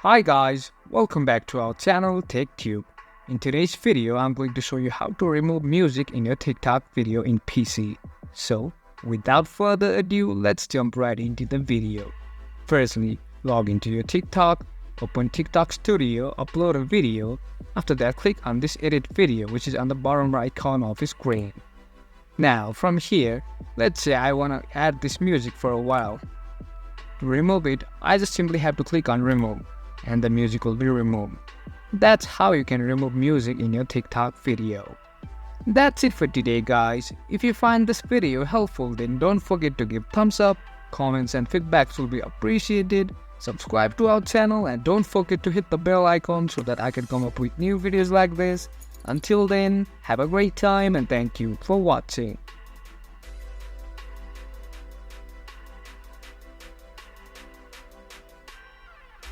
Hi guys, welcome back to our channel TechTube. In today's video, I'm going to show you how to remove music in your TikTok video in PC. So, without further ado, let's jump right into the video. Firstly, log into your TikTok, open TikTok Studio, upload a video. After that, click on this edit video which is on the bottom right corner of the screen. Now, from here, let's say I want to add this music for a while. To remove it, I just simply have to click on remove and the music will be removed. That's how you can remove music in your TikTok video. That's it for today guys. If you find this video helpful, then don't forget to give thumbs up, comments and feedbacks will be appreciated. Subscribe to our channel and don't forget to hit the bell icon so that I can come up with new videos like this. Until then, have a great time and thank you for watching.